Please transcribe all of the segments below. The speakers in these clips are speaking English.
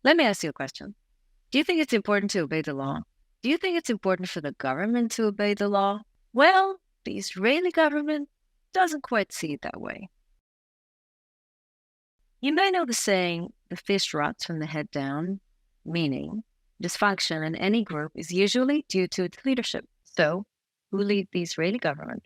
Let me ask you a question. Do you think it's important to obey the law? Do you think it's important for the government to obey the law? Well, the Israeli government doesn't quite see it that way. You may know the saying, the fish rots from the head down, meaning dysfunction in any group is usually due to its leadership. So, who leads the Israeli government?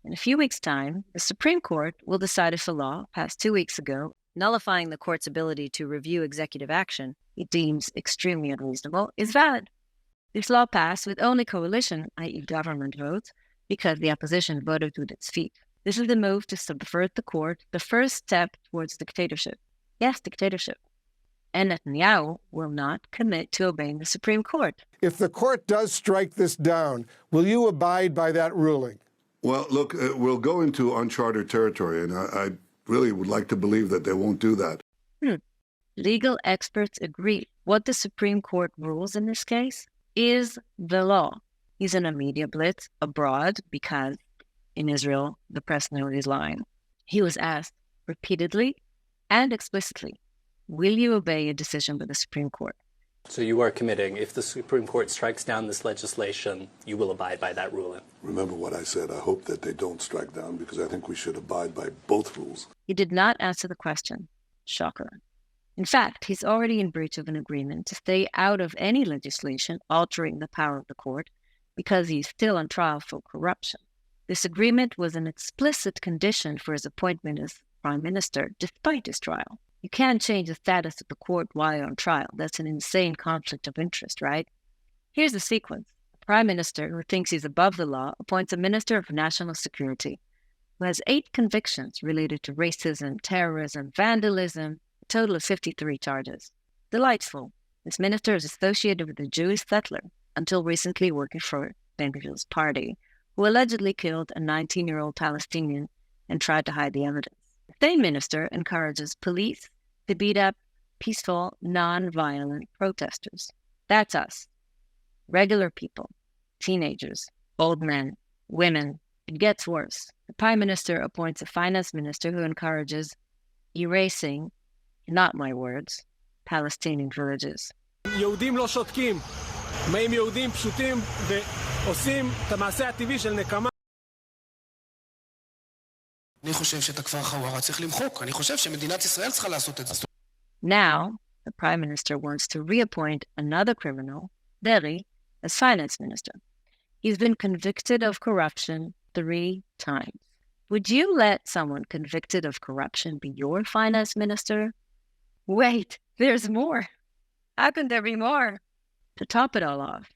In a few weeks' time, the Supreme Court will decide if a law passed 2 weeks ago, nullifying the court's ability to review executive action it deems extremely unreasonable, is valid. This law passed with only coalition, i.e. government votes, because the opposition voted with its feet. This is the move to subvert the court, the first step towards dictatorship. Yes, dictatorship. And Netanyahu will not commit to obeying the Supreme Court. If the court does strike this down, will you abide by that ruling? Well, look, we'll go into uncharted territory, and I really would like to believe that they won't do that. Legal experts agree. What the Supreme Court rules in this case is the law. He's in a media blitz abroad because in Israel, the press knows he's lying. He was asked repeatedly and explicitly, will you obey a decision by the Supreme Court? So you are committing, if the Supreme Court strikes down this legislation, you will abide by that ruling? Remember what I said. I hope that they don't strike down, because I think we should abide by both rules. He did not answer the question. Shocker. In fact, he's already in breach of an agreement to stay out of any legislation altering the power of the court because he's still on trial for corruption. This agreement was an explicit condition for his appointment as prime minister despite his trial. You can't change the status of the court while you're on trial. That's an insane conflict of interest, right? Here's the sequence. The prime minister, who thinks he's above the law, appoints a minister of national security who has 8 convictions related to racism, terrorism, vandalism, a total of 53 charges. Delightful. This minister is associated with a Jewish settler, until recently working for Ben-Gvir's party, who allegedly killed a 19-year-old Palestinian and tried to hide the evidence. The same minister encourages police to beat up peaceful, non-violent protesters. That's us. Regular people, teenagers, old men, women. It gets worse. The prime minister appoints a finance minister who encourages erasing, not my words, Palestinian villages. יהודים לא שותקים. באים יהודים פשוטים ועושים את המעשה הטבעי של נקמה. אני חושב שאת הכפר חווארה צריך למחוק. אני חושב שמדינת ישראל צריכה לעשות את זה. Now, the prime minister wants to reappoint another criminal, Deri, as finance minister. He's been convicted of corruption 3 times. Would you let someone convicted of corruption be your finance minister? Wait, there's more. How can there be more? To top it all off,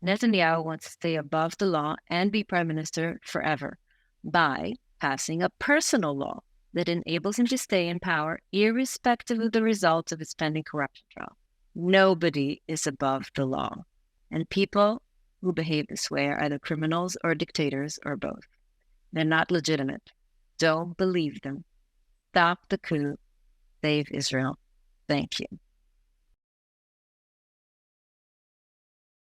Netanyahu wants to stay above the law and be prime minister forever by passing a personal law that enables him to stay in power irrespective of the results of his pending corruption trial. Nobody is above the law, and people who behave this way are either criminals or dictators or both. They're not legitimate. Don't believe them. Stop the coup. Save Israel. Thank you.